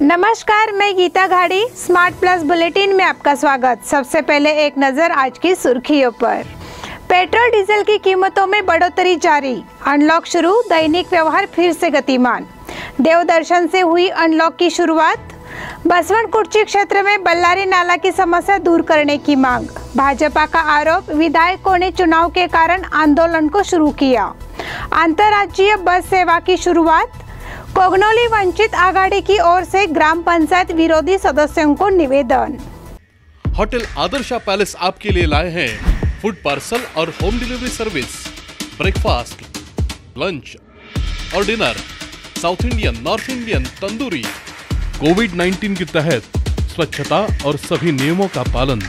नमस्कार, मैं Gita घाड़ी। Smart plus bulletin में आपका स्वागत। सबसे पहले एक नजर आज की सुर्खियों पर। पेट्रोल डीजल की कीमतों में बढ़ोतरी जारी, अनलॉक शुरू, दैनिक व्यवहार फिर से गतिमान। देवदर्शन से हुई अनलॉक की शुरुआत। बसवनकुर्ची क्षेत्र में बल्लारी नाला की समस्या दूर करने की मांग। भाजपा का आरोप, विधायकों ने चुनाव के कारण आंदोलन को शुरू किया। अंतर्राज्यीय बस सेवा की शुरुआत। कोगनोली वंचित आघाड़ी की ओर से ग्राम पंचायत विरोधी सदस्यों को निवेदन। होटल आदर्शा पैलेस आपके लिए लाए हैं फूड पार्सल और home delivery service, breakfast, lunch और dinner, South Indian, North Indian, tandoori. कोविड-19 के तहत स्वच्छता और सभी नियमों का पालन।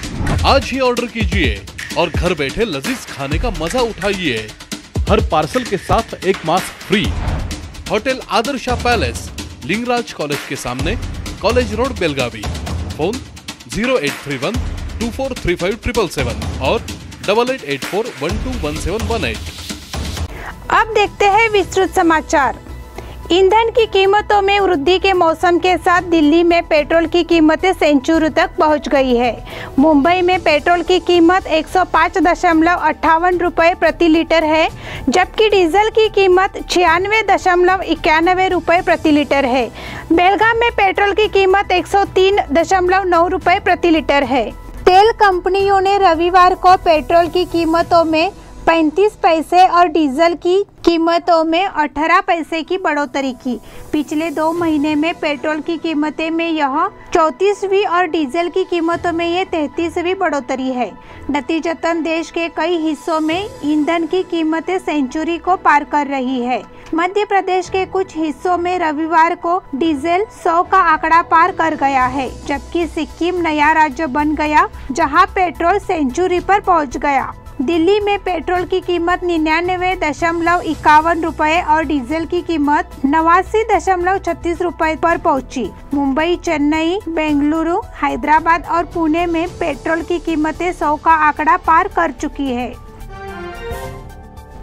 आज ही ऑर्डर कीजिए और घर बैठे लजीज खाने का मजा उठाइए। हर पार्सल के साथ एक mask free. Hotel Adarsha palace, Lingaraj college के सामने, कॉलेज रोड, बेलगावी। फोन 0831 243577 और 8884121718। अब देखते हैं विस्तृत समाचार। ईंधन की कीमतों में वृद्धि के मौसम के साथ दिल्ली में पेट्रोल की कीमतें सेंचुरी तक पहुंच गई है। मुंबई में पेट्रोल की कीमत 105.58 रुपये प्रति लीटर है, जबकि डीजल की कीमत 96.91 रुपये प्रति लीटर है। बेलगाम में पेट्रोल की कीमत 103.9 रुपये प्रति लीटर है। तेल कंपनियों ने रविवार को पेट्रोल की कीमतों में 35 पैसे और डीजल की कीमतों में 18 पैसे की बढ़ोतरी की। पिछले 2 महीने में पेट्रोल की कीमतें में यह 34वीं और डीजल की कीमतों में यह 33वीं बढ़ोतरी है। नतीजतन देश के कई हिस्सों में ईंधन की कीमतें सेंचुरी को पार कर रही है। मध्य प्रदेश के कुछ हिस्सों में रविवार को डीजल 100 का आंकड़ा पार कर गया है, जबकि सिक्किम नया राज्य बन गया जहां पेट्रोल सेंचुरी पर पहुंच गया। दिल्ली में पेट्रोल की कीमत 99.51 रुपये और डीजल की कीमत 89.36 रुपये पर पहुंची। मुंबई, चेन्नई, बेंगलुरु, हैदराबाद और पुणे में पेट्रोल की कीमतें 100 का आंकड़ा पार कर चुकी है।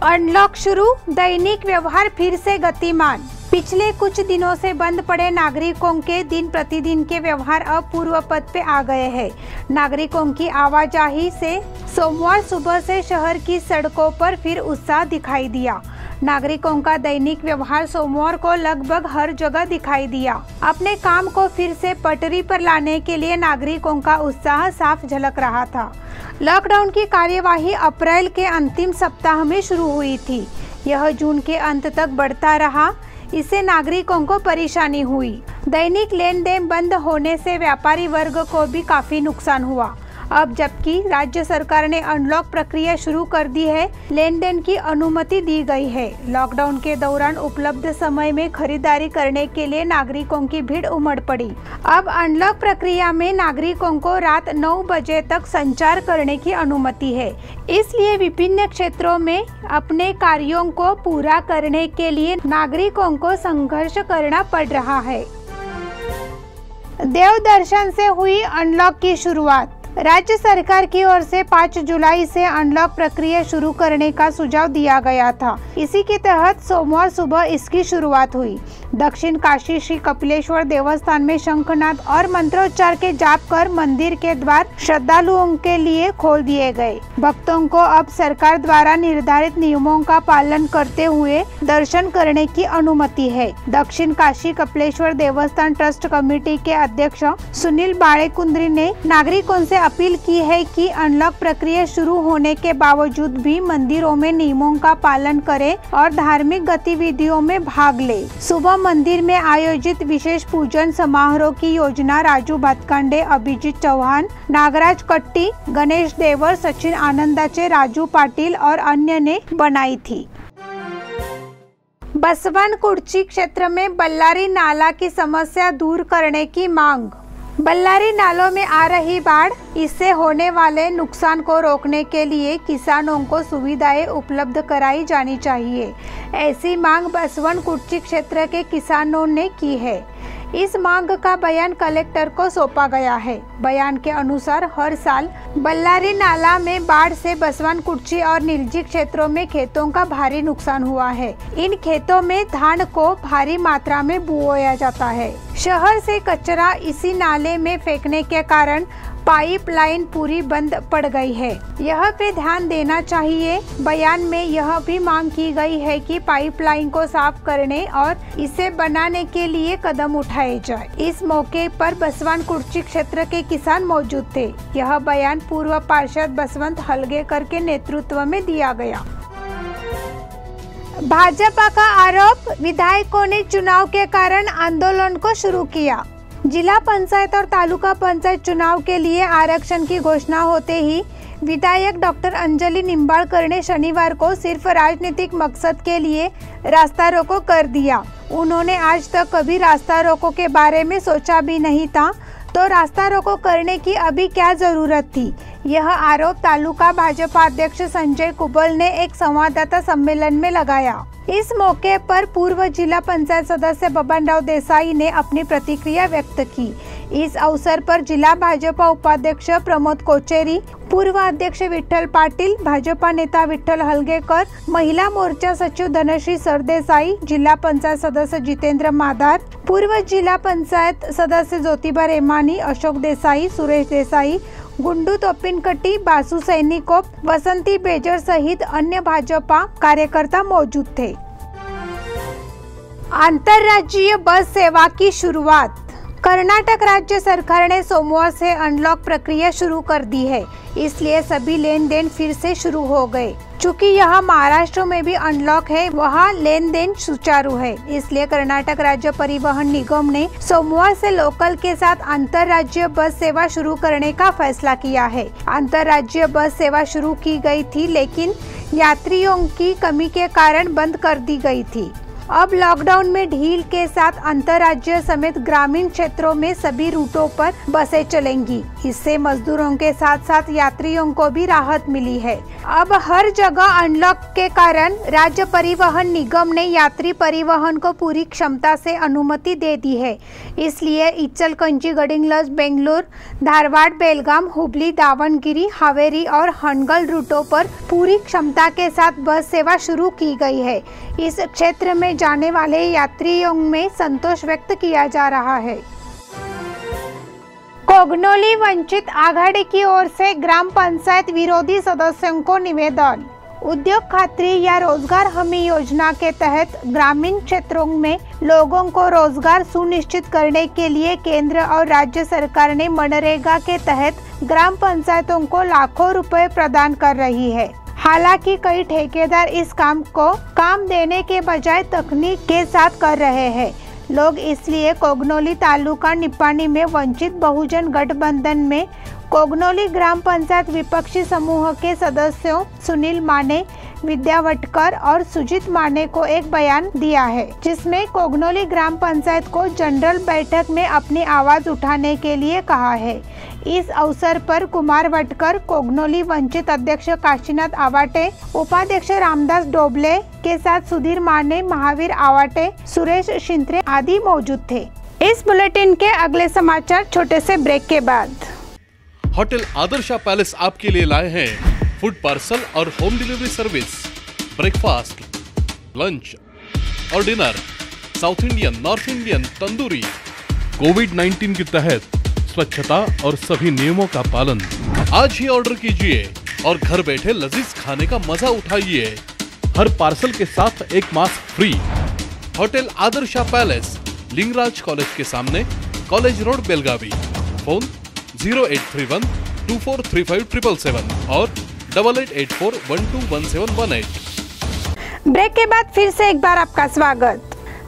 अनलॉक शुरू, दैनिक व्यवहार फिर से गतिमान। पिछले कुछ दिनों से बंद पड़े नागरिकों के दिन प्रतिदिन के व्यवहार अब पूर्व पद पे आ गए हैं। नागरिकों की आवाजाही से सोमवार सुबह से शहर की सड़कों पर फिर उत्साह दिखाई दिया। नागरिकों का दैनिक व्यवहार सोमवार को लगभग हर जगह दिखाई दिया। अपने काम को फिर से पटरी पर लाने के लिए नागरिकों का उत्साह साफ झलक रहा था। लॉकडाउन की कार्यवाही अप्रैल के अंतिम सप्ताह में शुरू हुई थी। यह जून के अंत तक बढ़ता रहा। इससे नागरिकों को परेशानी हुई। दैनिक लेन देन बंद होने से व्यापारी वर्ग को भी काफी नुकसान हुआ। अब जबकि राज्य सरकार ने अनलॉक प्रक्रिया शुरू कर दी है, लेन देन की अनुमति दी गई है। लॉकडाउन के दौरान उपलब्ध समय में खरीदारी करने के लिए नागरिकों की भीड़ उमड़ पड़ी। अब अनलॉक प्रक्रिया में नागरिकों को रात 9 बजे तक संचार करने की अनुमति है। इसलिए विभिन्न क्षेत्रों में अपने कार्यों को पूरा करने के लिए नागरिकों को संघर्ष करना पड़ रहा है। देवदर्शन से हुई अनलॉक की शुरुआत। राज्य सरकार की ओर से 5 जुलाई से अनलॉक प्रक्रिया शुरू करने का सुझाव दिया गया था। इसी के तहत सोमवार सुबह इसकी शुरुआत हुई। दक्षिण काशी श्री कपिलेश्वर देवस्थान में शंखनाद और मंत्रोच्चार के जाप कर मंदिर के द्वार श्रद्धालुओं के लिए खोल दिए गए। भक्तों को अब सरकार द्वारा निर्धारित नियमों का पालन करते हुए दर्शन करने की अनुमति है। दक्षिण काशी कपिलेश्वर देवस्थान ट्रस्ट कमेटी के अध्यक्ष सुनील बाळेकुंद्री ने नागरिकों से अपील की है कि अनलॉक प्रक्रिया शुरू होने के बावजूद भी मंदिरों में नियमों का पालन करें और धार्मिक गतिविधियों में भाग ले। सुबह मंदिर में आयोजित विशेष पूजन समारोह की योजना राजू भातखंडे, अभिजीत चौहान, नागराज कट्टी, गणेश देवर, सचिन आनंदाचे, राजू पाटिल और अन्य ने बनाई थी। बसवनकुर्ची क्षेत्र में बल्लारी नाला की समस्या दूर करने की मांग। बल्लारी नालों में आ रही बाढ़, इससे होने वाले नुकसान को रोकने के लिए किसानों को सुविधाएं उपलब्ध कराई जानी चाहिए। ऐसी मांग बसवनकुर्ची क्षेत्र के किसानों ने की है। इस मांग का बयान कलेक्टर को सौंपा गया है। बयान के अनुसार हर साल बल्लारी नाला में बाढ़ से बसवानकुर्ची और निलजी क्षेत्रों में खेतों का भारी नुकसान हुआ है। इन खेतों में धान को भारी मात्रा में बोया जाता है। शहर से कचरा इसी नाले में फेंकने के कारण पाइपलाइन पूरी बंद पड़ गई है। यह पे ध्यान देना चाहिए। बयान में यह भी मांग की गई है कि पाइपलाइन को साफ करने और इसे बनाने के लिए कदम उठाए जाए। इस मौके पर बसवानकुर्ची क्षेत्र के किसान मौजूद थे। यह बयान पूर्व पार्षद बसवंत हलगेकर के नेतृत्व में दिया गया। भाजपा का आरोप, विधायकों ने चुनाव के कारण आंदोलन को शुरू किया। जिला पंचायत और तालुका पंचायत चुनाव के लिए आरक्षण की घोषणा होते ही विधायक डॉक्टर अंजलि निंबाळकर ने शनिवार को सिर्फ राजनीतिक मकसद के लिए रास्ता रोको कर दिया। उन्होंने आज तक कभी रास्ता रोको के बारे में सोचा भी नहीं था, तो रास्ता रोको करने की अभी क्या जरूरत थी। यह आरोप तालुका भाजपा अध्यक्ष संजय कुबल ने एक संवाददाता सम्मेलन में लगाया। इस मौके पर पूर्व जिला पंचायत सदस्य बबनराव देसाई ने अपनी प्रतिक्रिया व्यक्त की। इस अवसर पर जिला भाजपा उपाध्यक्ष प्रमोद कोचेरी, पूर्व अध्यक्ष विठ्ठल पाटिल, भाजपा नेता विठ्ठल हलगेकर, महिला मोर्चा सचिव धनश्री सरदेसाई, जिला पंचायत सदस्य जितेंद्र मादार, पूर्व जिला पंचायत सदस्य ज्योतिबा रेमानी, अशोक देसाई, सुरेश देसाई, गुंडू तोपिनकट्टी, बासु सैनिकों, वसंती बेजर सहित अन्य भाजपा कार्यकर्ता मौजूद थे। अंतर्राज्यीय बस सेवा की शुरुआत। कर्नाटक राज्य सरकार ने सोमवार से अनलॉक प्रक्रिया शुरू कर दी है, इसलिए सभी लेन देन फिर से शुरू हो गए। चूँकि यह महाराष्ट्र में भी अनलॉक है, वहाँ लेन देन सुचारू है, इसलिए कर्नाटक राज्य परिवहन निगम ने सोमवार से लोकल के साथ अंतर्राज्यीय बस सेवा शुरू करने का फैसला किया है। अंतर्राज्यीय बस सेवा शुरू की गई थी, लेकिन यात्रियों की कमी के कारण बंद कर दी गई थी। अब लॉकडाउन में ढील के साथ अंतर्राज्यीय समेत ग्रामीण क्षेत्रों में सभी रूटों पर बसें चलेंगी। इससे मजदूरों के साथ साथ यात्रियों को भी राहत मिली है। अब हर जगह अनलॉक के कारण राज्य परिवहन निगम ने यात्री परिवहन को पूरी क्षमता से अनुमति दे दी है। इसलिए इचलकरंजी, गडिंग्लज, बेंगलुरु, धारवाड़, बेलगाम, हुबली, दावणगिरी, हावेरी और हनगल रूटों पर पूरी क्षमता के साथ बस सेवा शुरू की गई है। इस क्षेत्र में जाने वाले यात्रियों में संतोष व्यक्त किया जा रहा है। कोगनोली वंचित आघाड़ी की ओर से ग्राम पंचायत विरोधी सदस्यों को निवेदन। उद्योग खातरी या रोजगार हमी योजना के तहत ग्रामीण क्षेत्रों में लोगों को रोजगार सुनिश्चित करने के लिए केंद्र और राज्य सरकार ने मनरेगा के तहत ग्राम पंचायतों को लाखों रुपए प्रदान कर रही है। हालांकि कई ठेकेदार इस काम को काम देने के बजाय तकनीक के साथ कर रहे हैं। लोग इसलिए कोगनोली तालुका निपानी में वंचित बहुजन गठबंधन में कोगनोली ग्राम पंचायत विपक्षी समूह के सदस्यों सुनील माने, विद्या वटकर और सुजीत माने को एक बयान दिया है, जिसमें कोगनोली ग्राम पंचायत को जनरल बैठक में अपनी आवाज उठाने के लिए कहा है। इस अवसर पर कुमार वटकर, कोगनोली वंचित अध्यक्ष काशीनाथ आवाटे, उपाध्यक्ष रामदास डोबले के साथ सुधीर माने, महावीर आवाटे, सुरेश शिंत्रे आदि मौजूद थे। इस बुलेटिन के अगले समाचार छोटे से ब्रेक के बाद। होटल आदर्शा पैलेस आपके लिए लाए हैं फूड पार्सल और home delivery service, breakfast, lunch और dinner, South Indian, North Indian, tandoori. कोविड-19 के तहत स्वच्छता और सभी नियमों का पालन। आज ही ऑर्डर कीजिए और घर बैठे लजीज खाने का मजा उठाइए। हर पार्सल के साथ एक mask free. Hotel Adarsha palace, Lingaraj college के सामने, कॉलेज रोड, बेलगावी। फोन 0831 2435 और 8884121718। ब्रेक के बाद फिर से एक बार आपका स्वागत।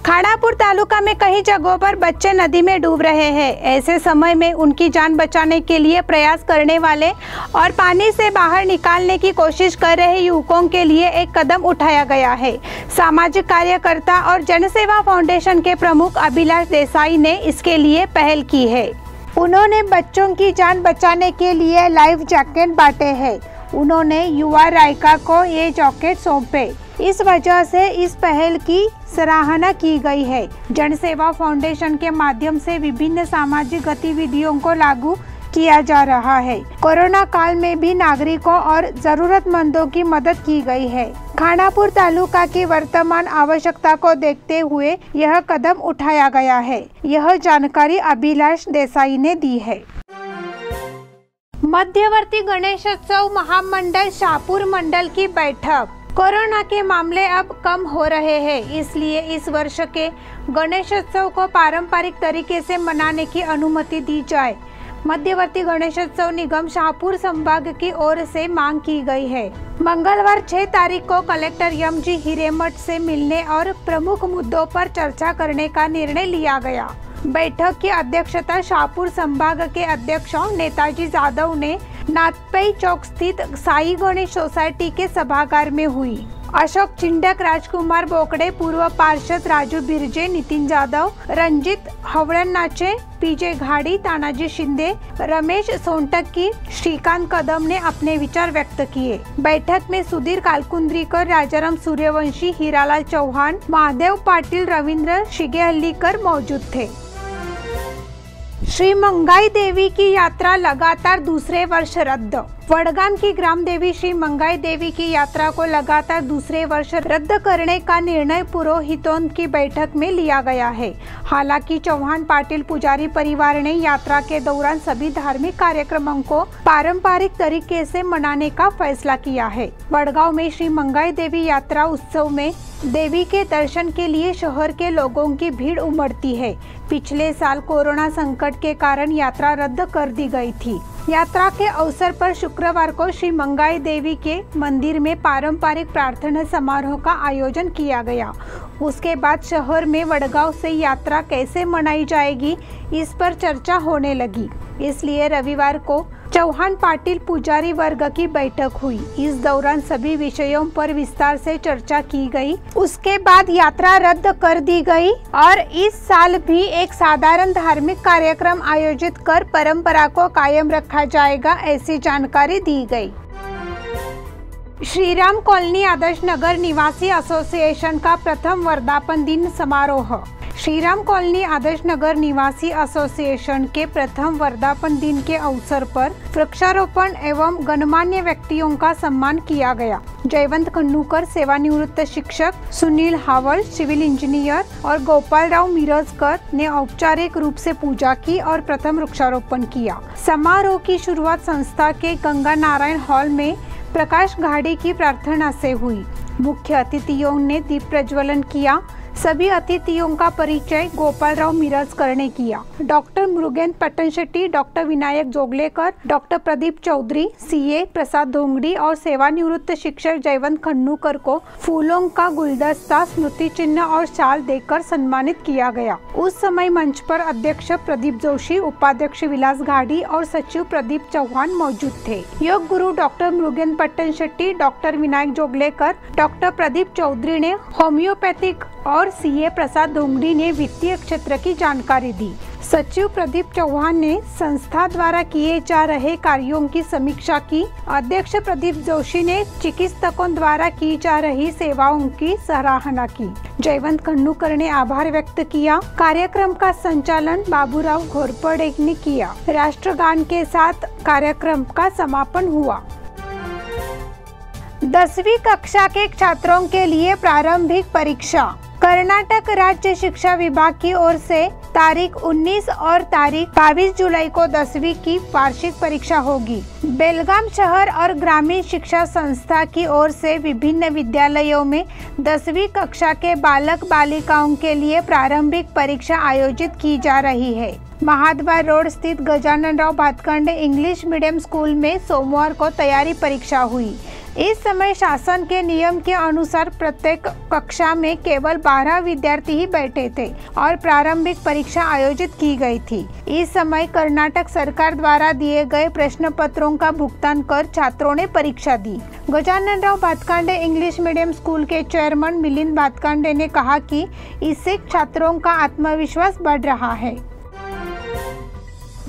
खानापुर तालुका में कई जगहों पर बच्चे नदी में डूब रहे हैं। ऐसे समय में उनकी जान बचाने के लिए प्रयास करने वाले और पानी से बाहर निकालने की कोशिश कर रहे युवकों के लिए एक कदम उठाया गया है। सामाजिक कार्यकर्ता और जनसेवा फाउंडेशन के प्रमुख अभिलाष देसाई ने इसके लिए पहल की है। उन्होंने बच्चों की जान बचाने के लिए लाइफ जैकेट बांटे हैं। उन्होंने युवा रायका को ये जैकेट सौंपे। इस वजह से इस पहल की सराहना की गई है। जन सेवा फाउंडेशन के माध्यम से विभिन्न सामाजिक गतिविधियों को लागू किया जा रहा है। कोरोना काल में भी नागरिकों और जरूरतमंदों की मदद की गई है। खानापुर तालुका की वर्तमान आवश्यकता को देखते हुए यह कदम उठाया गया है। यह जानकारी अभिलाष देसाई ने दी है। मध्यवर्ती गणेशोत्सव महामंडल शाहपुर मंडल की बैठक। कोरोना के मामले अब कम हो रहे हैं, इसलिए इस वर्ष के गणेशोत्सव को पारंपरिक तरीके से मनाने की अनुमति दी जाए। मध्यवर्ती गणेशोत्सव निगम शाहपुर संभाग की ओर से मांग की गई है। मंगलवार 6 तारीख को कलेक्टर एम.जी. हिरेमठ से मिलने और प्रमुख मुद्दों पर चर्चा करने का निर्णय लिया गया। बैठक की अध्यक्षता शाहपुर संभाग के अध्यक्ष नेताजी जाधव ने नाथपई चौक स्थित साई गणेश सोसाइटी के सभागार में हुई। अशोक चिंडक, राजकुमार बोकड़े, पूर्व पार्षद राजू बिरजे, नितिन जाधव, रंजित हवड़न्नाचे, पीजे घाड़ी, तानाजी शिंदे, रमेश सोनटक्की, श्रीकांत कदम ने अपने विचार व्यक्त किए। बैठक में सुधीर कालकुंद्रीकर, राजाराम सूर्यवंशी, हीरालाल चौहान, महादेव पाटिल, रविंद्र शिगेहल्लीकर मौजूद थे। श्री मंगाई देवी की यात्रा लगातार दूसरे वर्ष रद्द। वडगाम की ग्राम देवी श्री मंगाई देवी की यात्रा को लगातार दूसरे वर्ष रद्द करने का निर्णय पुरोहितों की बैठक में लिया गया है। हालांकि चौहान पाटिल पुजारी परिवार ने यात्रा के दौरान सभी धार्मिक कार्यक्रमों को पारंपरिक तरीके से मनाने का फैसला किया है। वडगांव में श्री मंगाई देवी यात्रा उत्सव में देवी के दर्शन के लिए शहर के लोगों की भीड़ उमड़ती है। पिछले साल कोरोना संकट के कारण यात्रा रद्द कर दी गई थी। यात्रा के अवसर पर शुक्रवार को श्री मंगाई देवी के मंदिर में पारंपरिक प्रार्थना समारोह का आयोजन किया गया। उसके बाद शहर में वडगांव से यात्रा कैसे मनाई जाएगी, इस पर चर्चा होने लगी। इसलिए रविवार को चौहान पाटिल पुजारी वर्ग की बैठक हुई। इस दौरान सभी विषयों पर विस्तार से चर्चा की गई। उसके बाद यात्रा रद्द कर दी गई और इस साल भी एक साधारण धार्मिक कार्यक्रम आयोजित कर परंपरा को कायम रखा जाएगा, ऐसी जानकारी दी गई। श्रीराम कॉलोनी आदर्श नगर निवासी एसोसिएशन का प्रथम वर्धापन दिन समारोह। श्रीराम कॉलोनी आदर्श नगर निवासी एसोसिएशन के प्रथम वर्धापन दिन के अवसर पर वृक्षारोपण एवं गणमान्य व्यक्तियों का सम्मान किया गया। जयवंत खन्नूकर, सेवानिवृत्त शिक्षक, सुनील हावल, सिविल इंजीनियर और गोपाल राव मिरजकर ने औपचारिक रूप से पूजा की और प्रथम वृक्षारोपण किया। समारोह की शुरुआत संस्था के गंगा नारायण हॉल में प्रकाश घाड़ी की प्रार्थना से हुई। मुख्य अतिथियों ने दीप प्रज्वलन किया। सभी अतिथियों का परिचय गोपाल राव मिरजकर ने किया। Doctor Murugen Pattanshetti, doctor Vinayak Joglekar, doctor Pradeep Chaudhary, CA Prasad Dhongdi और सेवानिवृत्त शिक्षक जयवंत खन्नूकर को फूलों का गुलदस्ता, स्मृति चिन्ह और शाल देकर सम्मानित किया गया। उस समय मंच पर अध्यक्ष प्रदीप जोशी, उपाध्यक्ष विलास घाड़ी और सचिव प्रदीप चौहान मौजूद थे। योग गुरु doctor Murugen Pattanshetti, doctor Vinayak Joglekar, doctor Pradeep Chaudhary ने होम्योपैथिक और सीए प्रसाद धोंगड़ी ने वित्तीय क्षेत्र की जानकारी दी। सचिव प्रदीप चौहान ने संस्था द्वारा किए जा रहे कार्यों की समीक्षा की। अध्यक्ष प्रदीप जोशी ने चिकित्सकों द्वारा की जा रही सेवाओं की सराहना की। जयवंत खन्नूकर ने आभार व्यक्त किया। कार्यक्रम का संचालन बाबूराव घोरपड़े ने किया। राष्ट्रगान के साथ कार्यक्रम का समापन हुआ। 10वीं कक्षा के छात्रों के लिए प्रारंभिक परीक्षा। कर्नाटक राज्य शिक्षा विभाग की ओर से तारीख 19 और तारीख 22 जुलाई को 10वीं की वार्षिक परीक्षा होगी। बेलगाम शहर और ग्रामीण शिक्षा संस्था की ओर से विभिन्न विद्यालयों में 10वीं कक्षा के बालक बालिकाओं के लिए प्रारंभिक परीक्षा आयोजित की जा रही है। महाद्वार रोड स्थित Gajanan Rao Bhatkhande English medium school में सोमवार को तैयारी परीक्षा हुई। इस समय शासन के नियम के अनुसार प्रत्येक कक्षा में केवल 12 विद्यार्थी ही बैठे थे और प्रारंभिक परीक्षा आयोजित की गई थी। इस समय कर्नाटक सरकार द्वारा दिए गए प्रश्न पत्रों का भुगतान कर छात्रों ने परीक्षा दी। Gajanan Rao Bhatkhande English medium school के चेयरमैन मिलिंद भातखंडे ने कहा कि इससे छात्रों का आत्मविश्वास बढ़ रहा है।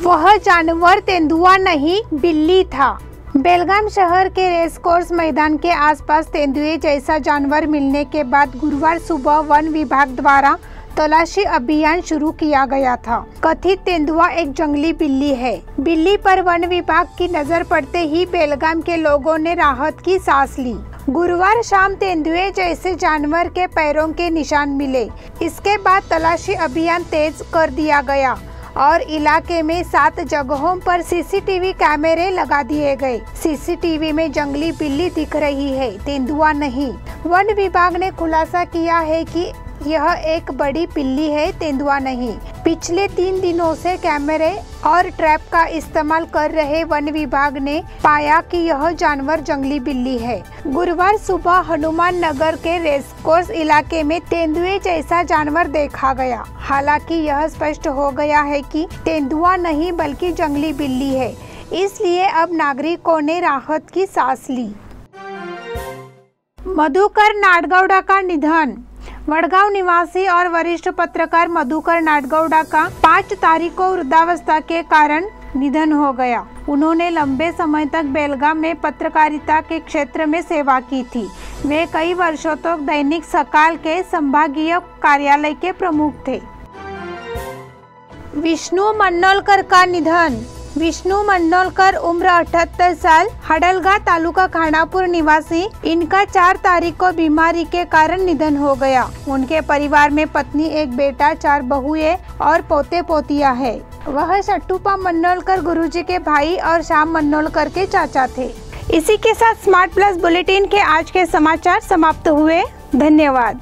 वह जानवर तेंदुआ नहीं, बिल्ली था। बेलगाम शहर के रेसकोर्स मैदान के आसपास तेंदुए जैसा जानवर मिलने के बाद गुरुवार सुबह वन विभाग द्वारा तलाशी अभियान शुरू किया गया था। कथित तेंदुआ एक जंगली बिल्ली है। बिल्ली पर वन विभाग की नजर पड़ते ही बेलगाम के लोगों ने राहत की सांस ली। गुरुवार शाम तेंदुए जैसे जानवर के पैरों के निशान मिले। इसके बाद तलाशी अभियान तेज कर दिया गया और इलाके में 7 जगहों पर सीसीटीवी कैमरे लगा दिए गए। सीसीटीवी में जंगली बिल्ली दिख रही है, तेंदुआ नहीं। वन विभाग ने खुलासा किया है कि यह एक बड़ी बिल्ली है, तेंदुआ नहीं। पिछले 3 दिनों से कैमरे और ट्रैप का इस्तेमाल कर रहे वन विभाग ने पाया कि यह जानवर जंगली बिल्ली है। गुरुवार सुबह हनुमान नगर के रेसकोर्स इलाके में तेंदुए जैसा जानवर देखा गया। हालांकि यह स्पष्ट हो गया है कि तेंदुआ नहीं बल्कि जंगली बिल्ली है, इसलिए अब नागरिकों ने राहत की सांस ली। मधुकर नाडगौड़ा का निधन। वडगांव निवासी और वरिष्ठ पत्रकार मधुकर नाडगौड़ा का 5 तारीख को वृद्धावस्था के कारण निधन हो गया। उन्होंने लंबे समय तक बेलगाम में पत्रकारिता के क्षेत्र में सेवा की थी। वे कई वर्षों तक दैनिक सकाल के संभागीय कार्यालय के प्रमुख थे। विष्णु मन्नोलकर का निधन। विष्णु मन्नोलकर उम्र 78 साल, हडलगा तालुका खानापुर निवासी। इनका 4 तारीख को बीमारी के कारण निधन हो गया। उनके परिवार में पत्नी, एक बेटा, 4 बहुएं और पोते पोतियां हैं। वह शट्टुपा मन्नोलकर गुरुजी के भाई और श्याम मन्नोलकर के चाचा थे। इसी के साथ स्मार्ट प्लस बुलेटिन के आज के समाचार समाप्त हुए। धन्यवाद।